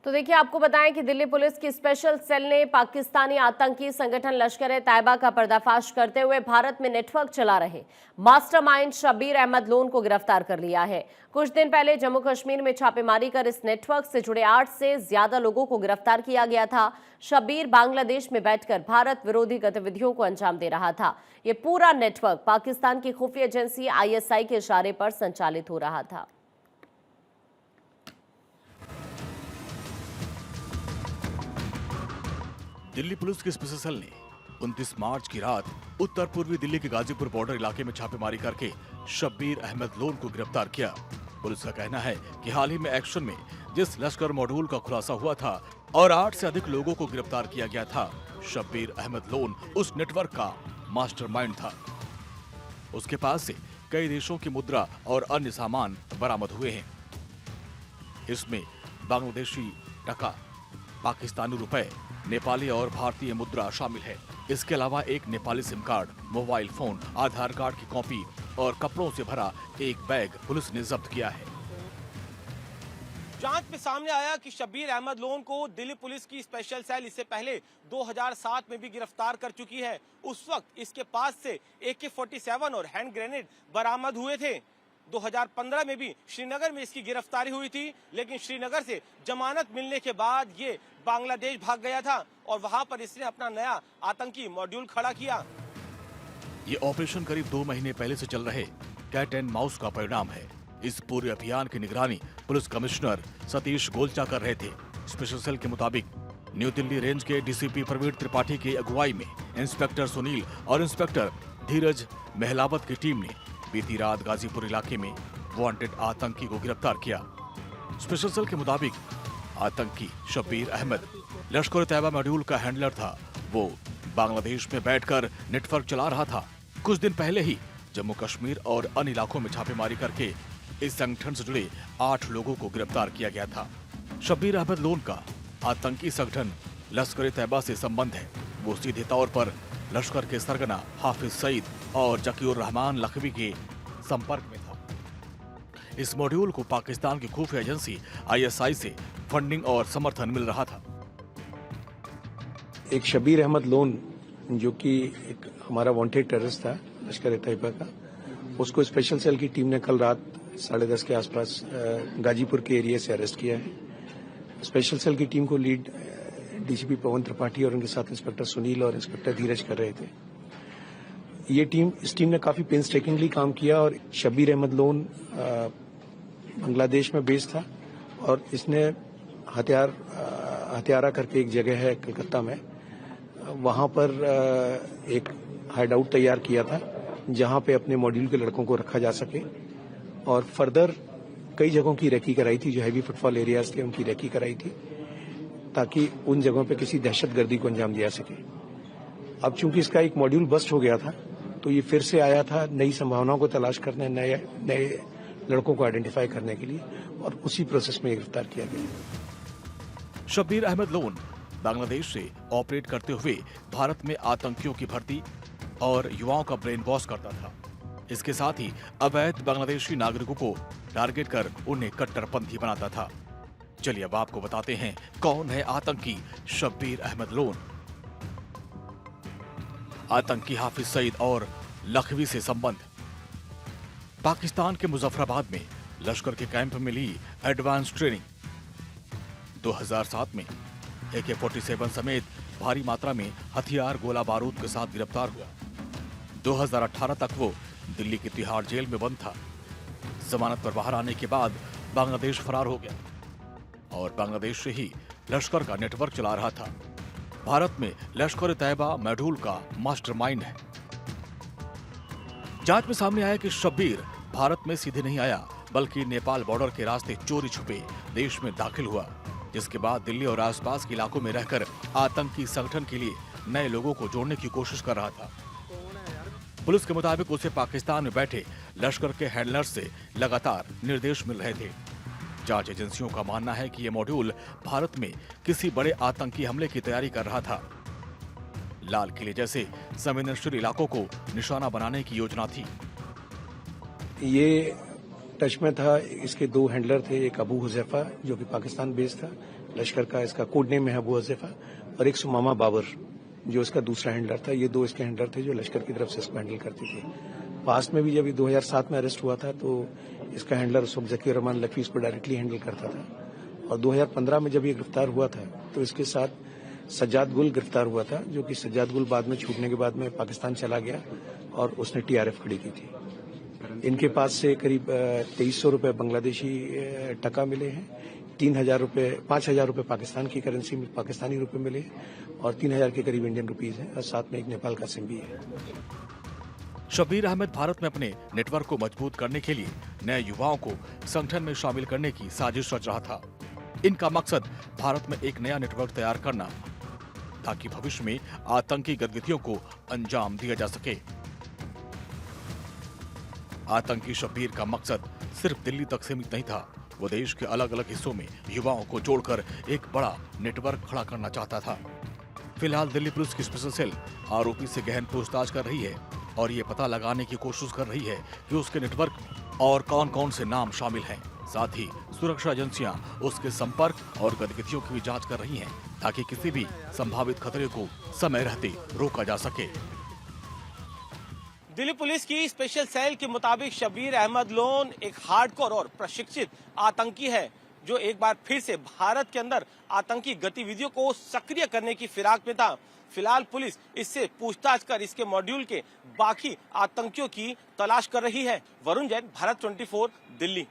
तो देखिए, आपको बताएं कि दिल्ली पुलिस की स्पेशल सेल ने पाकिस्तानी आतंकी संगठन लश्कर-ए-तैयबा का पर्दाफाश करते हुए भारत में नेटवर्क चला रहे मास्टरमाइंड शब्बीर अहमद लोन को गिरफ्तार कर लिया है। कुछ दिन पहले जम्मू कश्मीर में छापेमारी कर इस नेटवर्क से जुड़े 8 से ज्यादा लोगों को गिरफ्तार किया गया था। शब्बीर बांग्लादेश में बैठकर भारत विरोधी गतिविधियों को अंजाम दे रहा था। ये पूरा नेटवर्क पाकिस्तान की खुफिया एजेंसी ISI के इशारे पर संचालित हो रहा था। दिल्ली पुलिस की स्पेशल सेल ने 29 मार्च की रात उत्तर पूर्वी दिल्ली के गाजीपुर बॉर्डर इलाके में छापेमारी करके शब्बीर अहमद लोन को गिरफ्तार किया। पुलिस का कहना है कि हाल ही में एक्शन में जिस लश्कर मॉड्यूल का खुलासा हुआ था और 8 से अधिक लोगों को गिरफ्तार किया गया था, शब्बीर अहमद लोन उस नेटवर्क का मास्टरमाइंड था। उसके पास से कई देशों की मुद्रा और अन्य सामान बरामद हुए हैं। इसमें बांग्लादेशी टका, पाकिस्तानी रुपए, नेपाली और भारतीय मुद्रा शामिल है। इसके अलावा एक Nepali SIM card, mobile phone, Aadhaar card की कॉपी और कपड़ों से भरा एक बैग पुलिस ने जब्त किया है। जांच में सामने आया कि शब्बीर अहमद लोन को दिल्ली पुलिस की स्पेशल सेल इससे पहले 2007 में भी गिरफ्तार कर चुकी है। उस वक्त इसके पास से AK-47 और हैंड ग्रेनेड बरामद हुए थे। 2015 में भी श्रीनगर में इसकी गिरफ्तारी हुई थी, लेकिन श्रीनगर से जमानत मिलने के बाद ये बांग्लादेश भाग गया था और वहां पर इसने अपना नया आतंकी मॉड्यूल खड़ा किया। ये ऑपरेशन करीब 2 महीने पहले से चल रहे कैट एंड माउस का परिणाम है। इस पूरे अभियान की निगरानी पुलिस कमिश्नर सतीश गोलचा कर रहे थे। स्पेशल सेल के मुताबिक न्यू दिल्ली रेंज के DCP प्रवीण त्रिपाठी की अगुवाई में इंस्पेक्टर सुनील और इंस्पेक्टर धीरज महलावत की टीम ने बीती रात गाजीपुर इलाके में वांटेड आतंकी को गिरफ्तार किया। स्पेशल सेल के मुताबिक आतंकी शब्बीर अहमद लश्कर-ए-तैयबा मॉड्यूल का हैंडलर था। वो बांग्लादेश में बैठकर नेटवर्क चला रहा था। कुछ दिन पहले ही जम्मू कश्मीर और अन्य इलाकों में छापेमारी करके इस संगठन से जुड़े 8 लोगों को गिरफ्तार किया गया था। शब्बीर अहमद लोन का आतंकी संगठन लश्कर-ए-तैयबा से संबंध है। वो सीधे तौर पर लश्कर के सरगना हाफिज सईद और जकीउर रहमान लखवी के संपर्क में था। इस मॉड्यूल को पाकिस्तान की खुफिया एजेंसी ISI से फंडिंग और समर्थन मिल रहा था। एक शब्बीर अहमद लोन जो कि एक हमारा वांटेड टेररिस्ट था लश्कर-ए-तैयबा का, उसको स्पेशल सेल की टीम ने कल रात 10:30 के आसपास गाजीपुर के एरिया से अरेस्ट किया है। स्पेशल सेल की टीम को लीड DCP पवन त्रिपाठी और उनके साथ इंस्पेक्टर सुनील और इंस्पेक्टर धीरज कर रहे थे। इस टीम ने काफी पेंसटेकिंगली काम किया और शब्बीर अहमद लोन बांग्लादेश में बेस्ड था और इसने हत्यारा करके एक जगह है कलकत्ता में, वहां पर एक हाइड आउट तैयार किया था जहां पे अपने मॉड्यूल के लड़कों को रखा जा सके और फर्दर कई जगहों की रेकी कराई थी। जो हैवी फुटफॉल एरियाज थे उनकी रेकी कराई थी ताकि उन जगहों पे किसी दहशतगर्दी को अंजाम दिया सके। अब चूंकि इसका एक मॉड्यूल बस्ट हो गया था तो ये फिर से आया था नई संभावनाओं को तलाश करने, नए लड़कों को आइडेंटिफाई करने के लिए, और उसी प्रोसेस में गिरफ्तार किया गया। शब्बीर अहमद लोन बांग्लादेश से ऑपरेट करते हुए भारत में आतंकियों की भर्ती और युवाओं का ब्रेन वॉश करता था। इसके साथ ही अवैध बांग्लादेशी नागरिकों को टारगेट कर उन्हें कट्टरपंथी बनाता था। चलिए अब आपको बताते हैं कौन है आतंकी शब्बीर अहमद लोन। आतंकी हाफिज सईद और लखवी से संबंध। पाकिस्तान के मुजफ्फराबाद में लश्कर के कैंप में ली एडवांस ट्रेनिंग। 2007 में AK-47 समेत भारी मात्रा में हथियार, गोला बारूद के साथ गिरफ्तार हुआ। 2018 तक वो दिल्ली की तिहाड़ जेल में बंद था। जमानत पर बाहर आने के बाद बांग्लादेश फरार हो गया और बांग्लादेश से ही लश्कर का नेटवर्क चला रहा था। भारत में लश्कर-ए-तैयबा मॉड्यूल का मास्टरमाइंड है। जांच में सामने आया कि शब्बीर भारत में सीधे नहीं आया, बल्कि नेपाल बॉर्डर के रास्ते चोरी छुपे देश में दाखिल हुआ, जिसके बाद दिल्ली और आसपास के इलाकों में रहकर आतंकी संगठन के लिए नए लोगों को जोड़ने की कोशिश कर रहा था। पुलिस के मुताबिक उसे पाकिस्तान में बैठे लश्कर के हैंडलर्स से लगातार निर्देश मिल रहे थे। जांच एजेंसियों का मानना है कि यह मॉड्यूल भारत में किसी बड़े आतंकी हमले की तैयारी कर रहा था। लाल किले जैसे संवेदनशील इलाकों को निशाना बनाने की योजना थी। ये टच में था। इसके 2 हैंडलर थे, एक अबू हुजैफा जो कि पाकिस्तान बेस्ड था, लश्कर का, इसका कोड नेम है अबू हज़ैफा, और एक सुमामा बाबर जो इसका दूसरा हैंडलर था। ये दो इसके हैंडलर थे जो लश्कर की तरफ से इसको हैंडल करते थे। पास्ट में भी जब ये 2007 में अरेस्ट हुआ था तो इसका हैंडलर उस वक्त ज़की रहमान लखवी इसको डायरेक्टली हैंडल करता था। और 2015 में जब ये गिरफ्तार हुआ था तो इसके साथ सज्जाद गुल गिरफ्तार हुआ था, जो कि सज्जाद गुल बाद में छूटने के बाद में पाकिस्तान चला गया और उसने टीआरएफ खड़ी की थी। इनके पास से करीब 2300 रुपये बांग्लादेशी टका मिले हैं, 5,000 रुपये पाकिस्तान की करेंसी में पाकिस्तानी रुपए मिले और 3,000 के करीब इंडियन रुपीज हैं और साथ में एक नेपाल का सिम भी है। शब्बीर अहमद भारत में अपने नेटवर्क को मजबूत करने के लिए नए युवाओं को संगठन में शामिल करने की साजिश रच रहा था। इनका मकसद भारत में एक नया नेटवर्क तैयार करना ताकि भविष्य में आतंकी गतिविधियों को अंजाम दिया जा सके। आतंकी शब्बीर का मकसद सिर्फ दिल्ली तक सीमित नहीं था, वो देश के अलग अलग हिस्सों में युवाओं को जोड़कर एक बड़ा नेटवर्क खड़ा करना चाहता था। फिलहाल दिल्ली पुलिस की स्पेशल सेल आरोपी से गहन पूछताछ कर रही है और ये पता लगाने की कोशिश कर रही है कि उसके नेटवर्क और कौन कौन से नाम शामिल हैं। साथ ही सुरक्षा एजेंसियां उसके संपर्क और गतिविधियों की भी जांच कर रही हैं ताकि किसी भी संभावित खतरे को समय रहते रोका जा सके। दिल्ली पुलिस की स्पेशल सेल के मुताबिक शब्बीर अहमद लोन एक हार्डकोर और प्रशिक्षित आतंकी है जो एक बार फिर से भारत के अंदर आतंकी गतिविधियों को सक्रिय करने की फिराक में था। फिलहाल पुलिस इससे पूछताछ कर इसके मॉड्यूल के बाकी आतंकियों की तलाश कर रही है। वरुण जैन, भारत 24, दिल्ली।